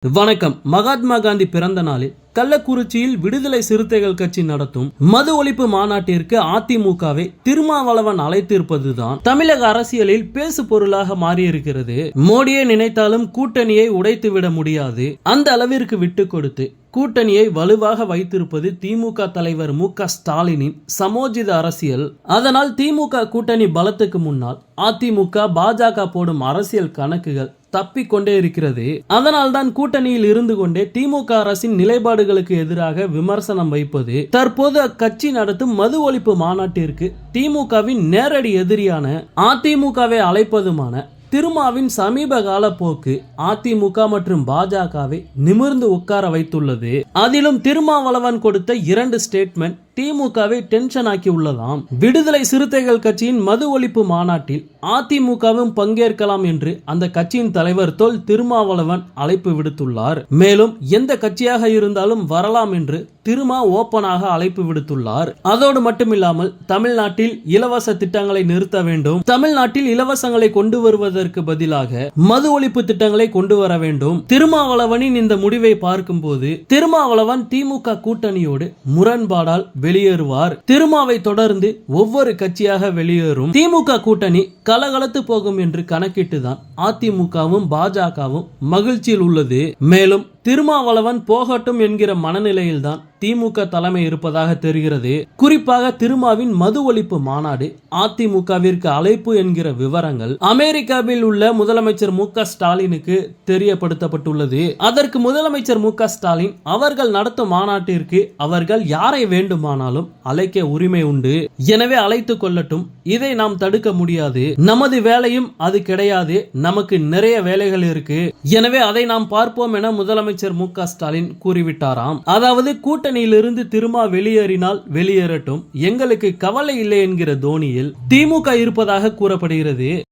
வணக்கம். மகாத்மா காந்தி பிறந்த நாளில் கள்ளக்குறிச்சியில் விடுதலை சிறுத்தைகள் கட்சி நடத்தும் மது ஒழிப்பு மாநாட்டிற்கு அதிமுகவை திருமாவளவன் அழைத்திருப்பதுதான் தமிழக அரசியலில் பேசு பொருளாக மாறியிருக்கிறது. மோடியை நினைத்தாலும் கூட்டணியை உடைத்துவிட முடியாது. அந்த அளவிற்கு விட்டு கொடுத்து கூட்டணியை வலுவாக வைத்திருப்பது திமுக தலைவர் மு.க. ஸ்டாலினின் சமோஜித அரசியல். அதனால் திமுக கூட்டணி பலத்துக்கு முன்னால் அதிமுக பாஜக போடும் அரசியல் கணக்குகள் தப்பிக்கொண்டே இருக்கிறது. அதனால்தான் கூட்டணியில் இருந்து கொண்டே திமுக அரசின் நிலைப்பாடுகளுக்கு எதிராக விமர்சனம் வைப்பது, தற்போது அக்கட்சி நடத்தும் மது ஒழிப்பு மாநாட்டிற்கு திமுகவின் நேரடி எதிரியான அதிமுகவை அழைப்பதுமான திருமாவின் சமீப கால போக்கு அதிமுக மற்றும் பாஜகவை நிமிர்ந்து உட்கார வைத்துள்ளது. அதிலும் திருமாவளவன் கொடுத்த 2 ஸ்டேட்மெண்ட் திமுகவை டென்ஷன் ஆக்கி உள்ளதாம். விடுதலை சிறுத்தைகள் கட்சியின் மது ஒழிப்பு மாநாட்டில் அதிமுகவும் பங்கேற்கலாம் என்று அந்த கட்சியின் தலைவர் தொல் திருமாவளவன் அழைப்பு விடுத்துள்ளார். மேலும் எந்த கட்சியாக இருந்தாலும் வரலாம் என்று திருமா ஓப்பனாக அழைப்பு விடுத்துள்ளார். அதோடு மட்டுமில்லாமல் தமிழ்நாட்டில் இலவச திட்டங்களை நிறுத்த வேண்டும், தமிழ்நாட்டில் இலவசங்களை கொண்டு வருவதற்கு பதிலாக மது ஒழிப்பு திட்டங்களை கொண்டு வர வேண்டும். திருமாவளவனின் இந்த முடிவை பார்க்கும் போது திருமாவளவன் திமுக கூட்டணியோடு முரண்பாடால் வெளியேறுவார். திருமாவை தொடர்ந்து ஒவ்வொரு கட்சியாக வெளியேறும். திமுக கூட்டணி கலகலத்து போகும் என்று கணக்கிட்டுதான் அதிமுகவும் பாஜகவும் மகிழ்ச்சியில் உள்ளது. மேலும் திருமாவளவன் போகட்டும் என்கிற மனநிலையில்தான் திமுக தலைமை இருப்பதாக தெரிகிறது. குறிப்பாக திருமாவின் மது ஒழிப்பு மாநாடு அதிமுகவிற்கு அழைப்பு என்கிற விவரங்கள் அமெரிக்காவில் உள்ள முதலமைச்சர் மு.க. ஸ்டாலினுக்கு தெரியப்படுத்தப்பட்டுள்ளது. அதற்கு முதலமைச்சர் மு.க. ஸ்டாலின் அவர்கள் நடத்தும் மாநாட்டிற்கு அவர்கள் யாரை வேண்டுமானாலும் அழைக்க உரிமை உண்டு, எனவே அழைத்துக் கொள்ளட்டும், இதை நாம் தடுக்க முடியாது, நமது வேலையும் அது கிடையாது, நமக்கு நிறைய வேலைகள் இருக்கு, எனவே அதை நாம் பார்ப்போம் என முதலமைச்சர் மு.க. ஸ்டாலின் கூறிவிட்டாராம். அதாவது கூட்டணியிலிருந்து திருமா வெளியேறினால் வெளியேறட்டும், எங்களுக்கு கவலை இல்லை என்கிற தோனியில் திமுக இருப்பதாக கூறப்படுகிறது.